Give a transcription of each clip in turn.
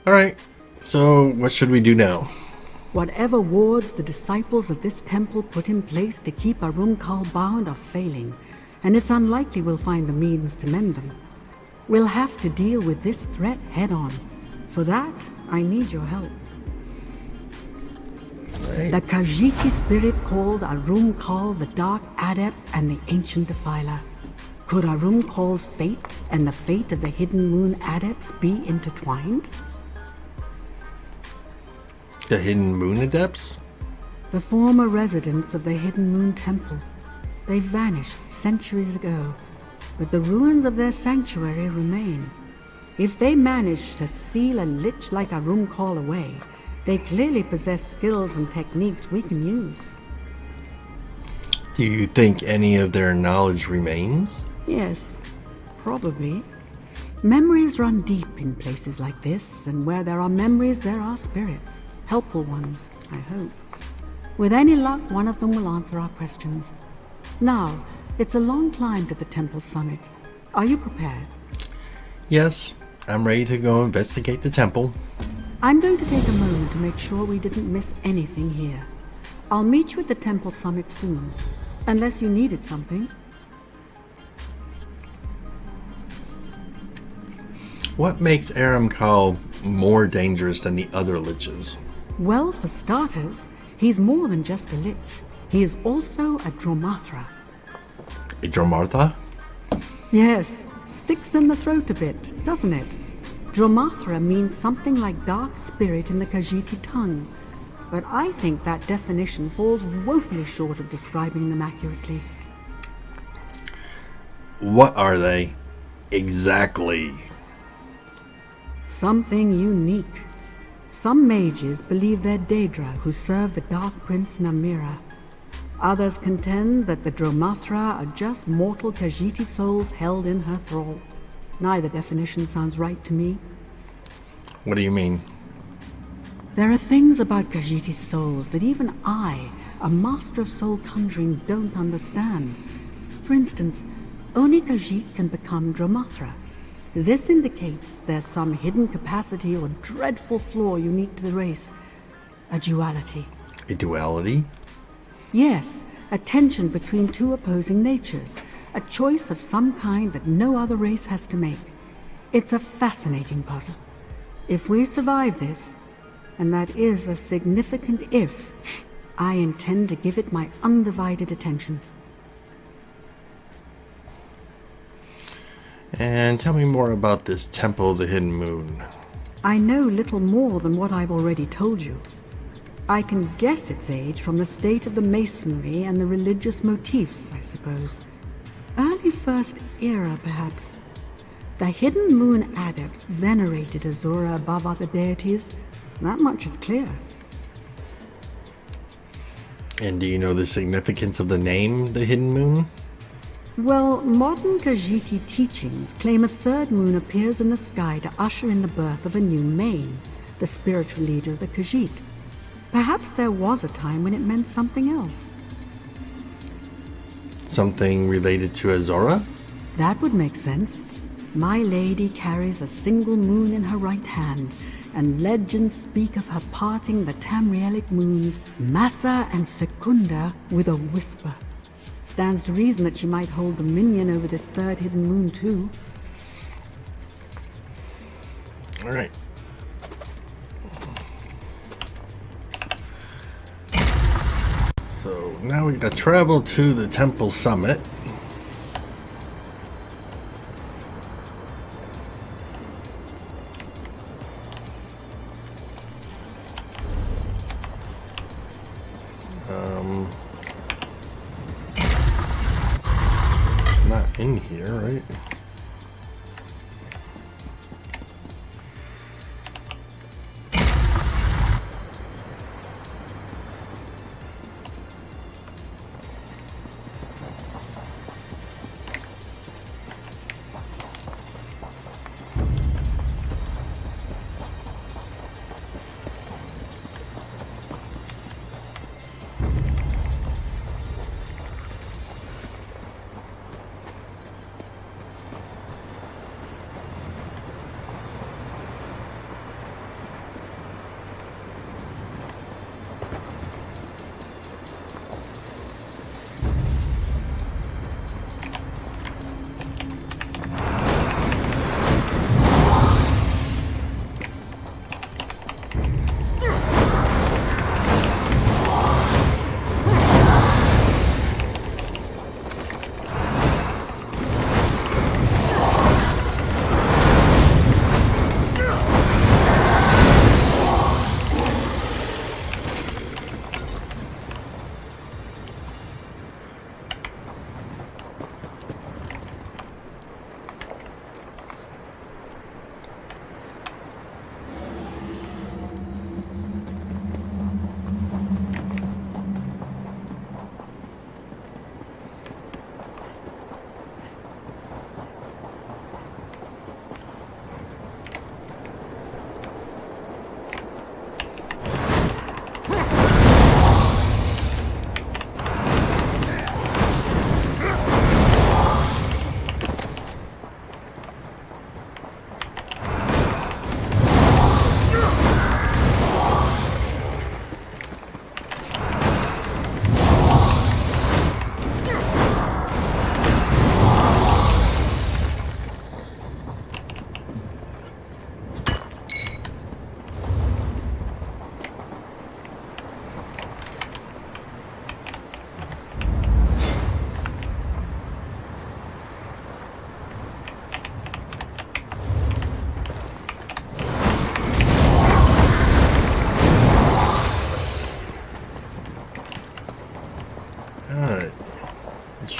Alright, so what should we do now? Whatever wards the disciples of this temple put in place to keep Arum-Khal bound are failing, and it's unlikely we'll find the means to mend them. We'll have to deal with this threat head-on. For that, I need your help. Right. The Khajiiti spirit called Arum-Khal the Dark Adept and the Ancient Defiler. Could Arum-Khal's fate and the fate of the Hidden Moon Adepts be intertwined? The Hidden Moon Adepts? The former residents of the Hidden Moon Temple. They vanished centuries ago, but the ruins of their sanctuary remain. If they managed to seal a lich like Arum-Khal away, they clearly possess skills and techniques we can use. Do you think any of their knowledge remains? Yes, probably. Memories run deep in places like this, and where there are memories, there are spirits. Helpful ones, I hope. With any luck, one of them will answer our questions. Now, it's a long climb to the temple summit. Are you prepared? Yes, I'm ready to go investigate the temple. I'm going to take a moment to make sure we didn't miss anything here. I'll meet you at the temple summit soon, unless you needed something. What makes Arum-Khal more dangerous than the other liches? Well, for starters, he's more than just a lich. He is also a Dromathra. A Dromartha? Yes, sticks in the throat a bit, doesn't it? Dromathra means something like dark spirit in the Khajiiti tongue, but I think that definition falls woefully short of describing them accurately. What are they? Exactly. Something unique. Some mages believe they're Daedra who serve the Dark Prince Namira. Others contend that the Dromathra are just mortal Khajiiti souls held in her thrall. Neither definition sounds right to me. What do you mean? There are things about Khajiiti souls that even I, a master of soul conjuring, don't understand. For instance, only Khajiit can become Dromathra. This indicates there's some hidden capacity or dreadful flaw unique to the race. A duality. A duality? Yes, a tension between two opposing natures. A choice of some kind that no other race has to make. It's a fascinating puzzle. If we survive this, and that is a significant if, I intend to give it my undivided attention. And tell me more about this Temple of the Hidden Moon. I know little more than what I've already told you. I can guess its age from the state of the masonry and the religious motifs, I suppose. Early First Era, perhaps. The Hidden Moon Adepts venerated Azura above other deities. That much is clear. And do you know the significance of the name, the Hidden Moon? Well, modern Khajiiti teachings claim a third moon appears in the sky to usher in the birth of a new main, the spiritual leader of the Khajiit. Perhaps there was a time when it meant something else. Something related to Azora? That would make sense. My lady carries a single moon in her right hand, and legends speak of her parting the Tamrielic moons, Massa and Secunda, with a whisper. Stands to reason that she might hold dominion over this third hidden moon too. All right. So now we gotta travel to the temple summit. It's not in here, right?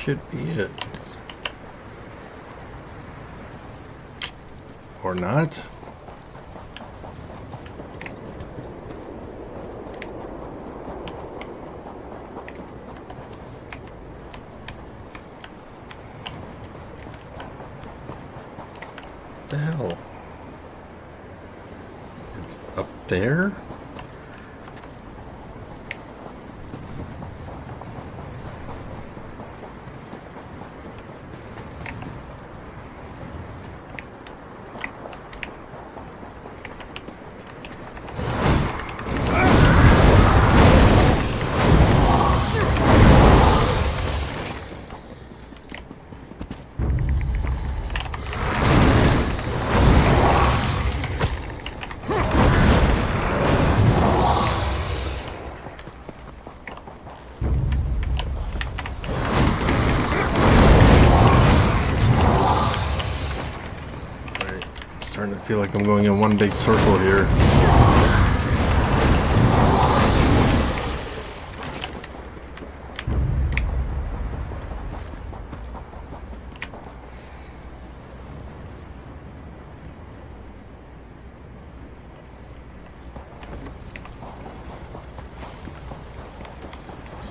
should be it. Or not. What the hell? It's up there? Starting to feel like I'm going in one big circle here.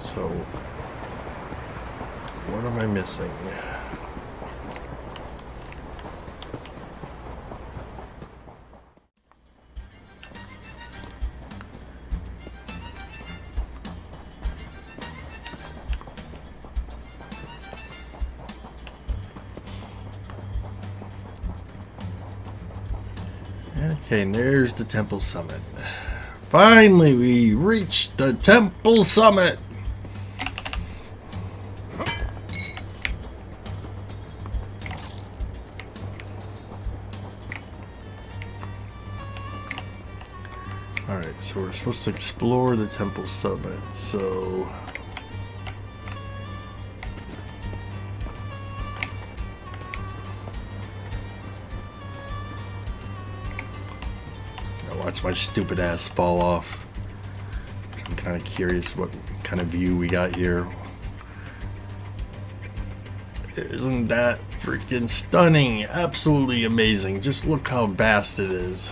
So, what am I missing? Okay, and there's the temple summit. Finally, we reached the temple summit! Alright, so we're supposed to explore the temple summit, so... Watch my stupid ass fall off. I'm kind of curious what kind of view we got here. Isn't that freaking stunning? Absolutely amazing. Just look how vast it is.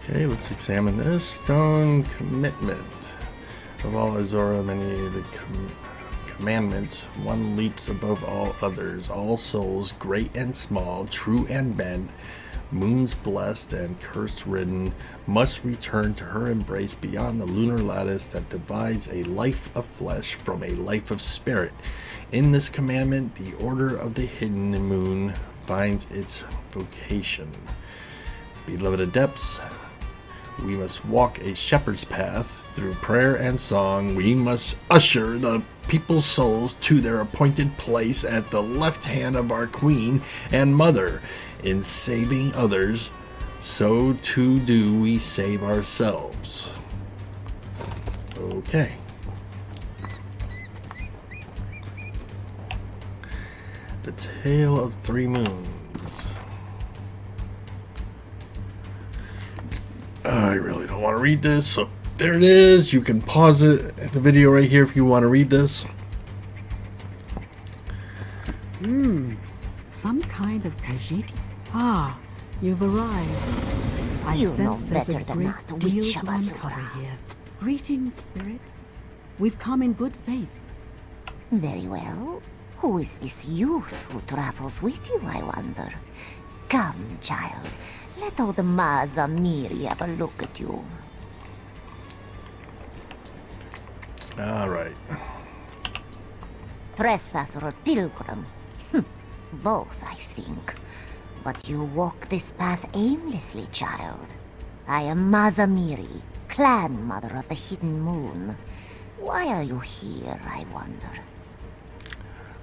Okay, let's examine this. Stone commitment. Of all Azora, many of the commandments, one leaps above all others. All souls, great and small, true and bent, moons blessed and curse ridden, must return to her embrace beyond the lunar lattice that divides a life of flesh from a life of spirit. In this commandment, the order of the hidden moon finds its vocation. Beloved adepts, we must walk a shepherd's path through prayer and song. We must usher the people's souls to their appointed place at the left hand of our queen and mother. In saving others, so too do we save ourselves. Okay. The Tale of Three Moons. I really don't want to read this, so there it is. You can pause it at the video right here if you want to read this. Some kind of Khajiit. Ah, you've arrived. I You know sense there's better a than great not deal which to of us uncover are. here. Greetings, Spirit. We've come in good faith. Very well. Who is this youth who travels with you, I wonder? Come, child. Let old Mazza-Mirri have a look at you. Alright. Trespasser or pilgrim? Both, I think. But you walk this path aimlessly, child. I am Mazza-Mirri, clan mother of the Hidden Moon. Why are you here, I wonder?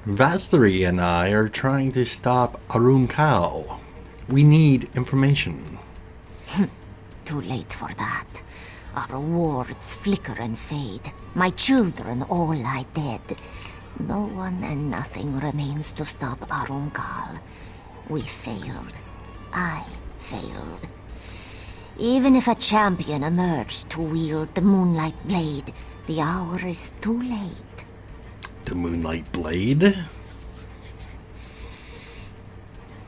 Vastarie and I are trying to stop Arum-Khal. We need information. Too late for that. Our rewards flicker and fade. My children all lie dead. No one and nothing remains to stop Arum-Khal. We failed. I failed. Even if a champion emerged to wield the Moonlight Blade, the hour is too late. The Moonlight Blade?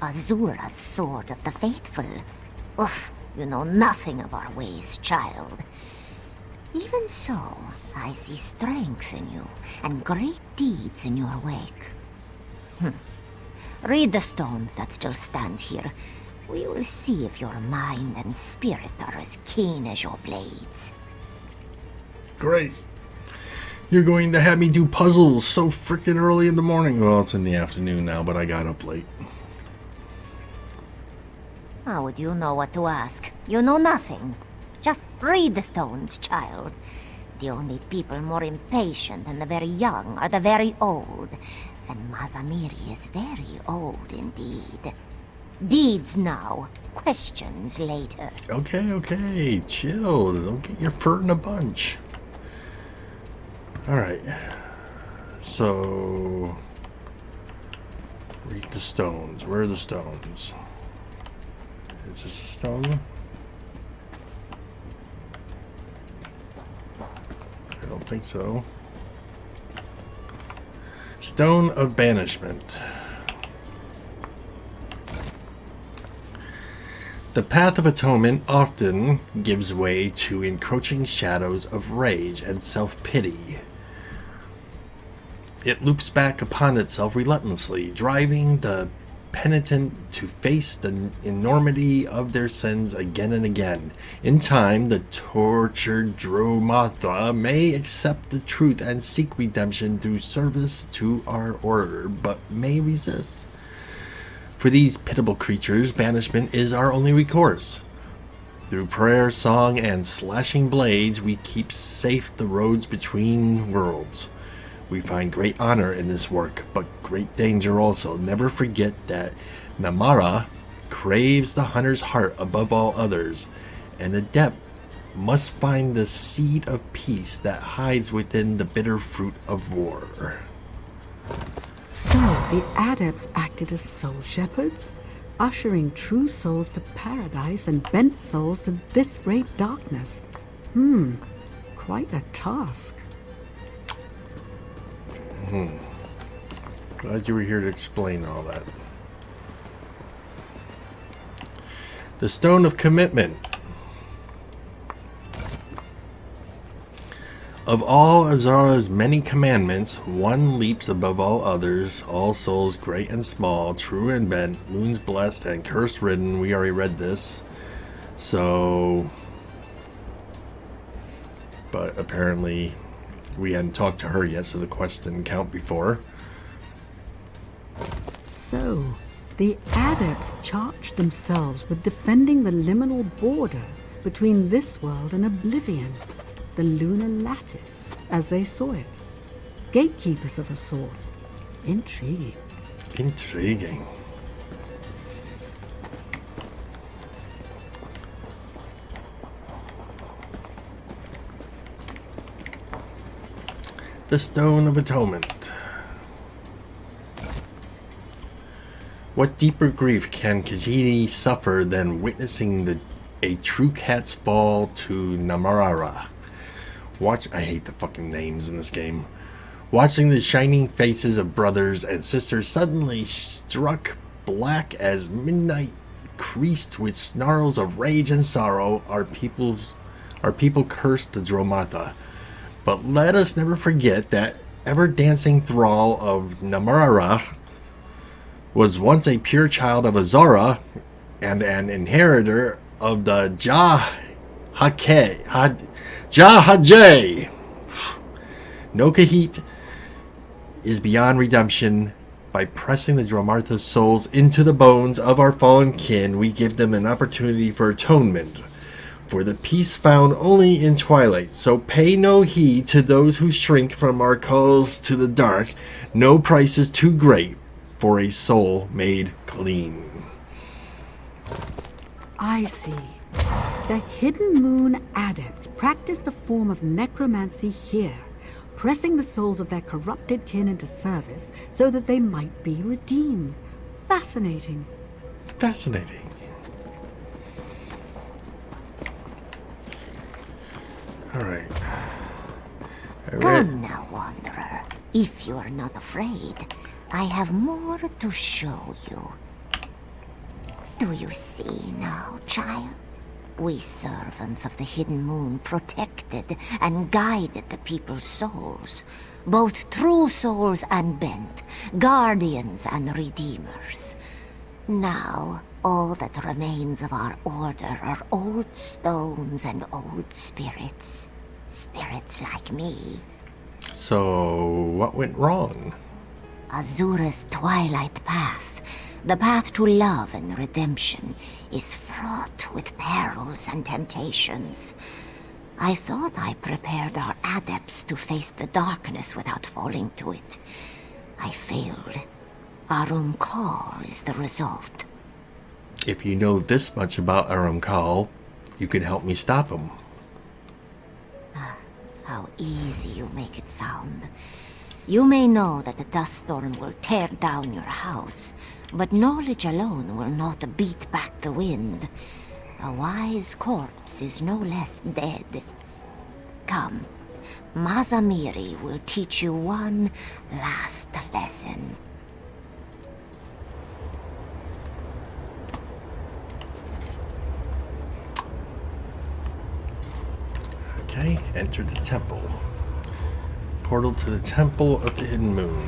Azura's Sword of the Faithful. Oof, you know nothing of our ways, child. Even so, I see strength in you, and great deeds in your wake. Read the stones that still stand here. We will see if your mind and spirit are as keen as your blades. Great. You're going to have me do puzzles so freaking early in the morning. Well, it's in the afternoon now, but I got up late. How would you know what to ask? You know nothing. Just read the stones, child. The only people more impatient than the very young are the very old. And Mazza-Mirri is very old indeed. Deeds now, questions later. Okay, chill. Don't get your fur in a bunch. Alright. So... read the stones. Where are the stones? Is this a stone? I don't think so. Stone of Banishment. The path of atonement often gives way to encroaching shadows of rage and self-pity. It loops back upon itself relentlessly, driving the penitent to face the enormity of their sins again and again. In time, the tortured Dromatha may accept the truth and seek redemption through service to our order, but may resist. For these pitiable creatures, banishment is our only recourse. Through prayer, song, and slashing blades, we keep safe the roads between worlds. We find great honor in this work, but great danger also. Never forget that Namara craves the hunter's heart above all others, and adept must find the seed of peace that hides within the bitter fruit of war. So, the adepts acted as soul shepherds, ushering true souls to paradise and bent souls to this great darkness. Quite a task. Glad you were here to explain all that. The Stone of Commitment. Of all Azura's many commandments, one leaps above all others. All souls, great and small, true and bent, moons blessed and curse ridden. We already read this. So... but apparently we hadn't talked to her yet, so the quest didn't count before. So, the adepts charged themselves with defending the liminal border between this world and oblivion, the lunar lattice, as they saw it. Gatekeepers of a sort. Intriguing. Intriguing. The Stone of Atonement. What deeper grief can Khajiit suffer than witnessing a true cat's fall to Namara? I hate the fucking names in this game. Watching the shining faces of brothers and sisters suddenly struck black as midnight, creased with snarls of rage and sorrow, our people cursed the Dromatha. But let us never forget that ever-dancing thrall of Namara was once a pure child of Azura and an inheritor of the Jahajay. No Khajiit is beyond redemption. By pressing the Dromatha's souls into the bones of our fallen kin, we give them an opportunity for atonement, for the peace found only in twilight. So pay no heed to those who shrink from our calls to the dark. No price is too great for a soul made clean. I see. The Hidden Moon adepts practiced a form of necromancy here, pressing the souls of their corrupted kin into service so that they might be redeemed. Fascinating. Fascinating. Alright. Come now, Wanderer. If you are not afraid, I have more to show you. Do you see now, child? We servants of the Hidden Moon protected and guided the people's souls, both true souls and bent, guardians and redeemers. Now, all that remains of our order are old stones and old spirits. Spirits like me. So, what went wrong? Azura's twilight path, the path to love and redemption, is fraught with perils and temptations. I thought I prepared our adepts to face the darkness without falling to it. I failed. Arum-Khal is the result. If you know this much about Arum-Khal, you could help me stop him. How easy you make it sound. You may know that the dust storm will tear down your house, but knowledge alone will not beat back the wind. A wise corpse is no less dead. Come, Mazza-Mirri will teach you one last lesson. Okay, enter the temple. Portal to the Temple of the Hidden Moon.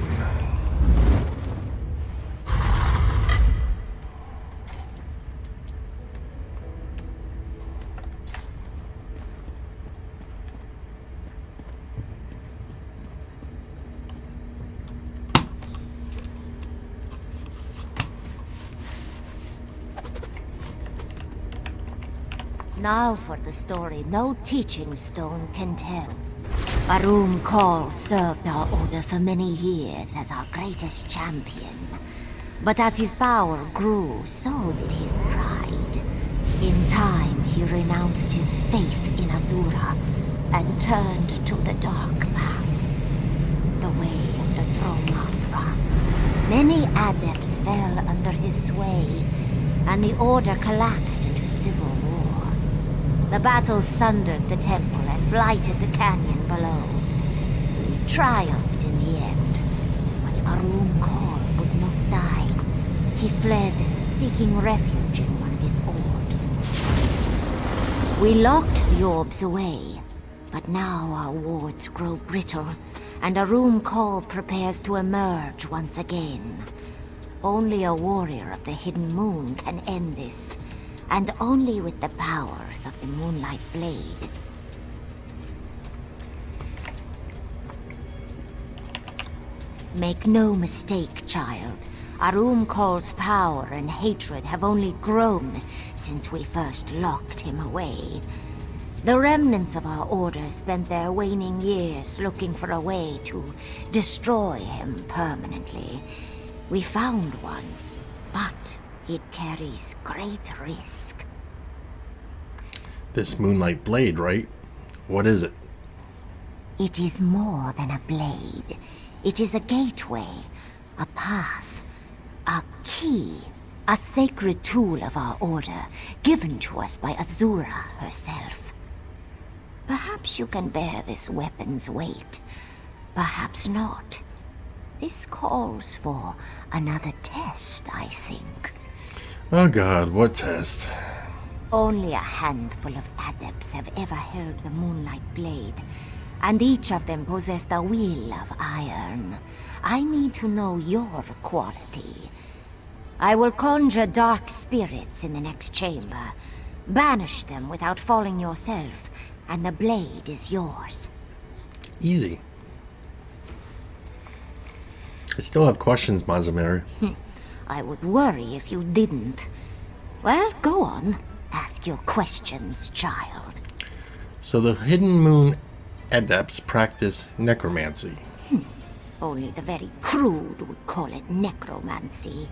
Now for the story no teaching stone can tell. Arum-Khal served our order for many years as our greatest champion. But as his power grew, so did his pride. In time, he renounced his faith in Azura and turned to the dark path, the way of the Dromatra. Many adepts fell under his sway, and the order collapsed into civil war. The battle sundered the temple and blighted the canyon below. We triumphed in the end, but Arum-Khal would not die. He fled, seeking refuge in one of his orbs. We locked the orbs away, but now our wards grow brittle, and Arum-Khal prepares to emerge once again. Only a warrior of the Hidden Moon can end this, and only with the powers of the Moonlight Blade. Make no mistake, child. Arum-Khal's power and hatred have only grown since we first locked him away. The remnants of our order spent their waning years looking for a way to destroy him permanently. We found one, but it carries great risk. This Moonlight Blade, right? What is it? It is more than a blade. It is a gateway, a path, a key, a sacred tool of our order, given to us by Azura herself. Perhaps you can bear this weapon's weight, perhaps not. This calls for another test, I think. Oh god, what test? Only a handful of adepts have ever held the Moonlight Blade, and each of them possessed a will of iron. I need to know your quality. I will conjure dark spirits in the next chamber. Banish them without falling yourself, and the blade is yours. Easy. I still have questions, Mazza-Mirri. I would worry if you didn't. Well, go on. Ask your questions, child. So the Hidden Moon adepts practice necromancy. Only the very crude would call it necromancy.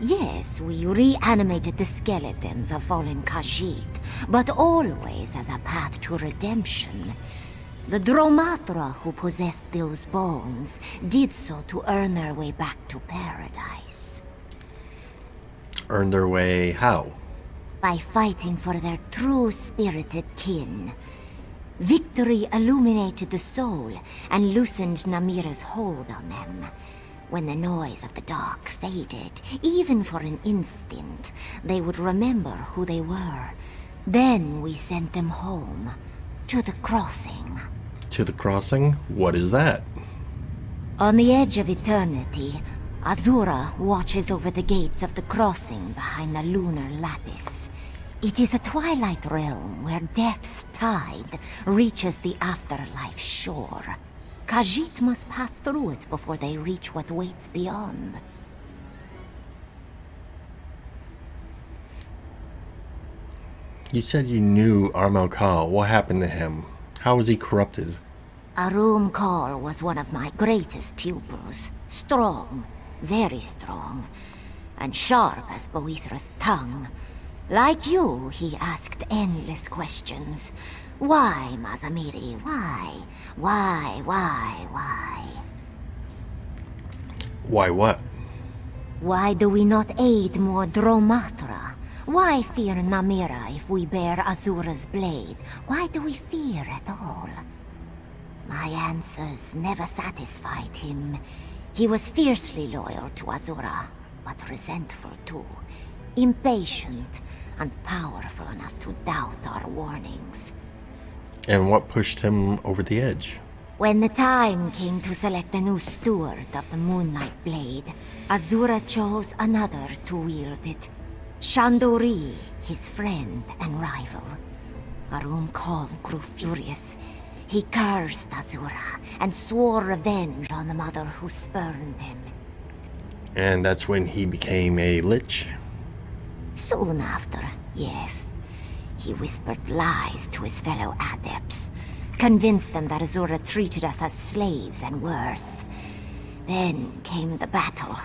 Yes, we reanimated the skeletons of fallen Khajiit, but always as a path to redemption. The Dromatra who possessed those bones did so to earn their way back to paradise. Earn their way how? By fighting for their true spirited kin. Victory illuminated the soul and loosened Namira's hold on them. When the noise of the dark faded, even for an instant, they would remember who they were. Then we sent them home, to the crossing. To the crossing? What is that? On the edge of eternity, Azura watches over the gates of the crossing behind the lunar lattice. It is a twilight realm where death's tide reaches the afterlife shore. Khajiit must pass through it before they reach what waits beyond. You said you knew Arum-Khal. What happened to him? How was he corrupted? Arum-Khal was one of my greatest pupils. Strong, very strong, and sharp as Boethra's tongue. Like you, he asked endless questions. Why, Mazza-Mirri? Why? Why? Why what? Why do we not aid more Dromatra? Why fear Namira if we bear Azura's blade? Why do we fear at all? My answers never satisfied him. He was fiercely loyal to Azura, but resentful too. Impatient and powerful enough to doubt our warnings. And what pushed him over the edge? When the time came to select a new steward of the Moonlight Blade, Azura chose another to wield it. Chandori, his friend and rival. Arum-Khal grew furious. He cursed Azura and swore revenge on the mother who spurned him. And that's when he became a lich? Soon after, yes. He whispered lies to his fellow adepts, convinced them that Azura treated us as slaves and worse. Then came the battle.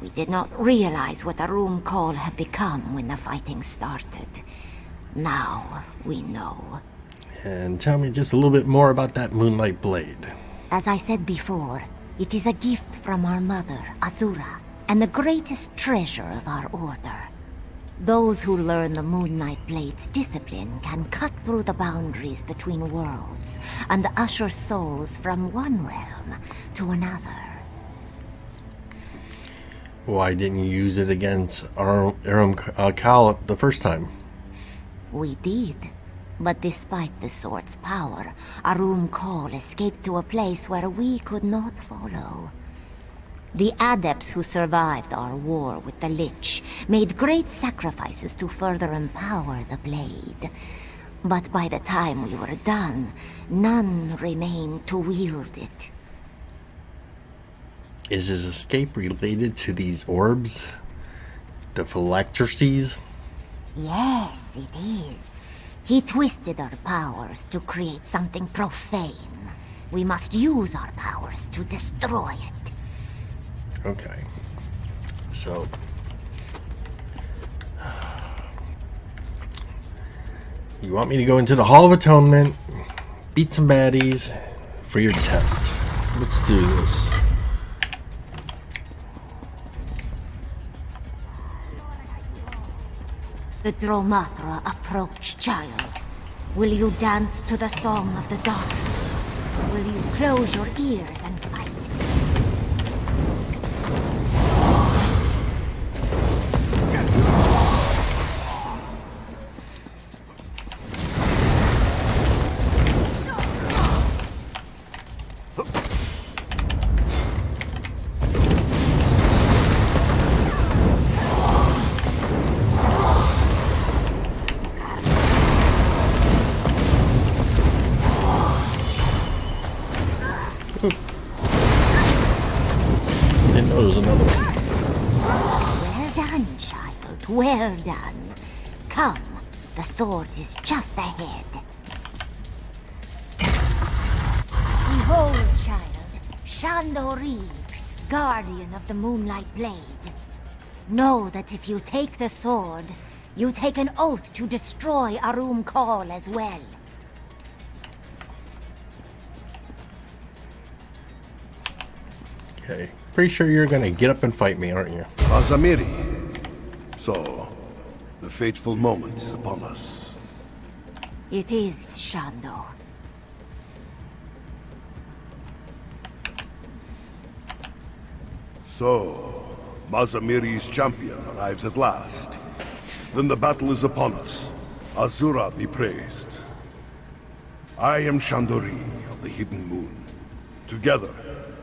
We did not realize what Arum-Khal had become when the fighting started. Now we know. And tell me just a little bit more about that Moonlight Blade. As I said before, it is a gift from our mother, Azura, and the greatest treasure of our order. Those who learn the Moonlight Blade's discipline can cut through the boundaries between worlds and usher souls from one realm to another. Why didn't you use it against Arum-Khal the first time? We did. But despite the sword's power, Arum-Khal escaped to a place where we could not follow. The adepts who survived our war with the Lich made great sacrifices to further empower the blade. But by the time we were done, none remained to wield it. Is his escape related to these orbs? The phylacteries? Yes, it is. He twisted our powers to create something profane. We must use our powers to destroy it. Okay. So... you want me to go into the Hall of Atonement, beat some baddies for your test. Let's do this. The Dromatra approach, child. Will you dance to the song of the dark? Will you close your ears and fight? Didn't know there was another one. Well done, child. Well done. Come, the sword is just ahead. Behold, child, Chandori, guardian of the Moonlight Blade. Know that if you take the sword, you take an oath to destroy Arum-Khal as well. Okay. Pretty sure you're gonna get up and fight me, aren't you? Mazza-Mirri. So, the fateful moment is upon us. It is, Shando. So, Mazza-Mirri's champion arrives at last. Then the battle is upon us. Azura be praised. I am Shandori of the Hidden Moon. Together,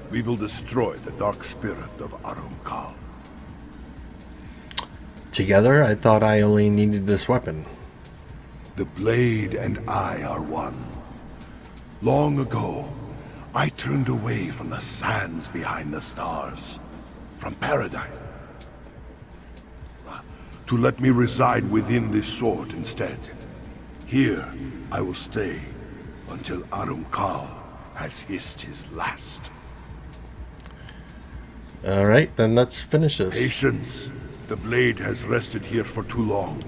we will destroy the dark spirit of Arum-Khal. Together? I thought I only needed this weapon. The blade and I are one. Long ago, I turned away from the sands behind the stars, from paradise, to let me reside within this sword instead. Here, I will stay until Arum-Khal has hissed his last. Alright, then let's finish this. Patience. The blade has rested here for too long.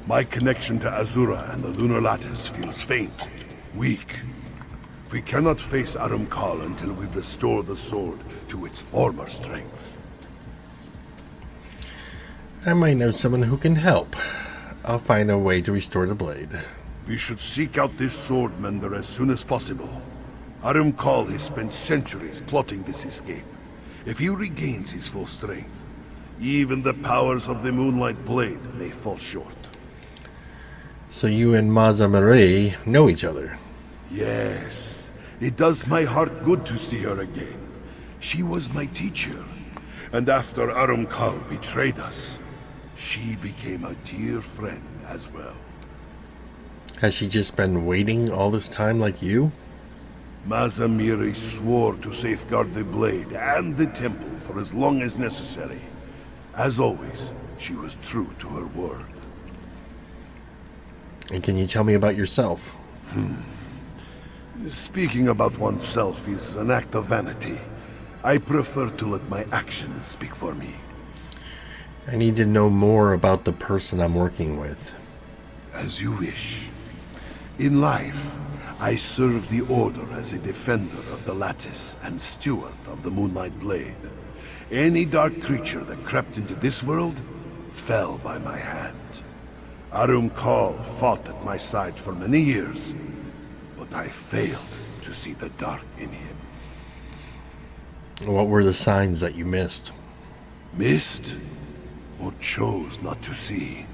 My connection to Azura and the Lunar Lattice feels faint, weak. We cannot face Arum-Khal until we restore the sword to its former strength. I might know someone who can help. I'll find a way to restore the blade. We should seek out this sword mender as soon as possible. Arum-Khal has spent centuries plotting this escape. If he regains his full strength, even the powers of the Moonlight Blade may fall short. So you and Mazza-Mirri know each other? Yes, it does my heart good to see her again. She was my teacher, and after Arum-Khal betrayed us, she became a dear friend as well. Has she just been waiting all this time like you? Mazza-Mirri swore to safeguard the blade and the temple for as long as necessary. As always, she was true to her word. And can you tell me about yourself? Speaking about oneself is an act of vanity. I prefer to let my actions speak for me. I need to know more about the person I'm working with. As you wish. In life, I served the Order as a defender of the Lattice and steward of the Moonlight Blade. Any dark creature that crept into this world fell by my hand. Arum-Khal fought at my side for many years, but I failed to see the dark in him. What were the signs that you missed? Missed? Or chose not to see?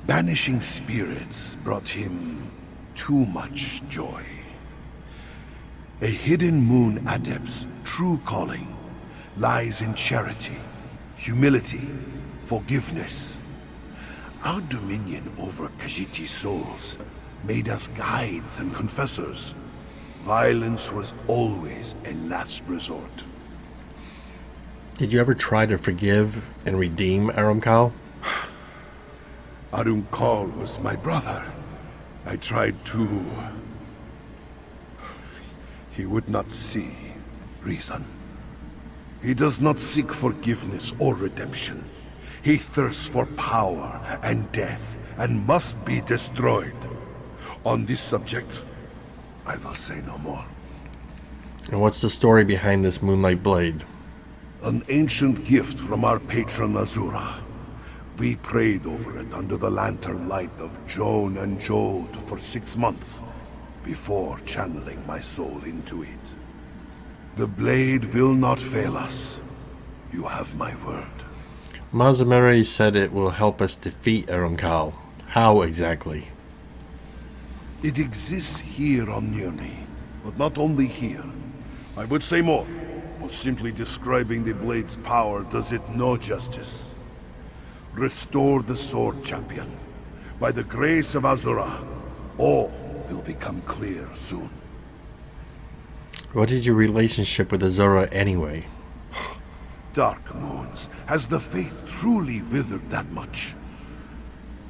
Banishing spirits brought him too much joy. A hidden moon adept's true calling lies in charity, humility, forgiveness. Our dominion over Khajiiti's souls made us guides and confessors. Violence was always a last resort. Did you ever try to forgive and redeem Arum-Khal? Arum-Khal was my brother. I tried to... He would not see reason. He does not seek forgiveness or redemption. He thirsts for power and death and must be destroyed. On this subject, I will say no more. And what's the story behind this Moonlight Blade? An ancient gift from our patron Azura. We prayed over it under the lantern light of Joan and Jode for 6 months before channeling my soul into it. The blade will not fail us. You have my word. Mazza-Mirri said it will help us defeat Arum-Khal. How exactly? It exists here on Nirni, but not only here. I would say more, but simply describing the blade's power does it no justice. Restore the sword, champion. By the grace of Azura, all will become clear soon. What is your relationship with Azura anyway? Dark moons, has the faith truly withered that much?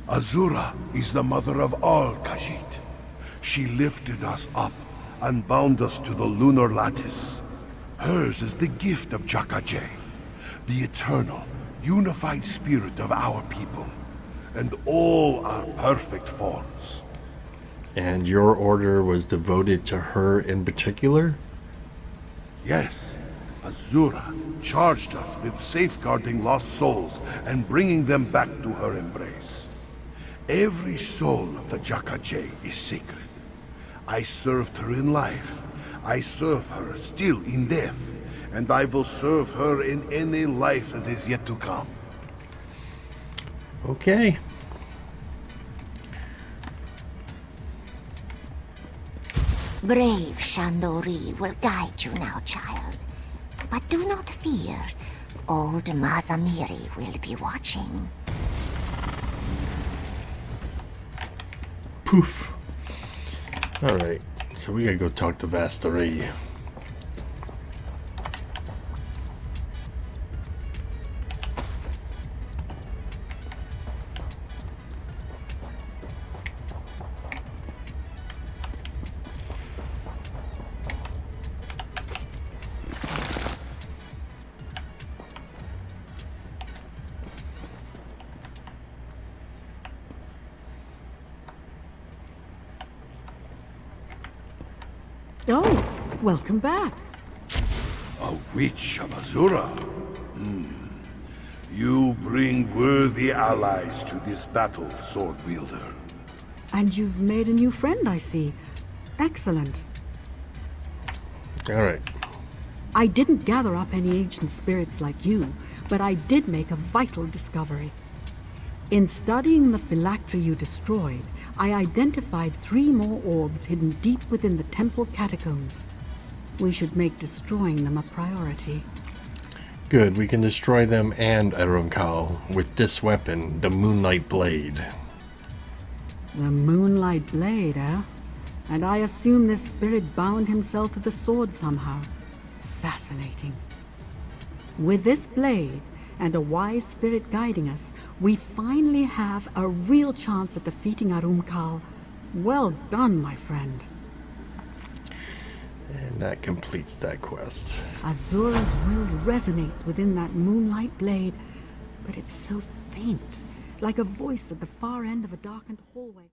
Azura is the mother of all Khajiit. She lifted us up and bound us to the Lunar Lattice. Hers is the gift of Jakajay, the eternal, unified spirit of our people, and all our perfect forms. And your order was devoted to her in particular? Yes, Azura charged us with safeguarding lost souls and bringing them back to her embrace. Every soul of the Jackaje is sacred. I served her in life. I serve her still in death. And I will serve her in any life that is yet to come. Okay. Brave Shandori will guide you now, child. But do not fear. Old Mazza-Mirri will be watching. Poof. Alright, so we gotta go talk to Vastarie. Oh, welcome back. A witch of Azura? You bring worthy allies to this battle, sword wielder. And you've made a new friend, I see. Excellent. Alright. I didn't gather up any ancient spirits like you, but I did make a vital discovery. In studying the phylactery you destroyed, I identified 3 more orbs hidden deep within the temple catacombs. We should make destroying them a priority. Good, we can destroy them and Arum-Khal with this weapon, the Moonlight Blade. The Moonlight Blade, eh? And I assume this spirit bound himself to the sword somehow. Fascinating. With this blade, and a wise spirit guiding us, we finally have a real chance at defeating Arum-Khal. Well done, my friend. And that completes that quest. Azura's will resonates within that Moonlight Blade, but it's so faint, like a voice at the far end of a darkened hallway.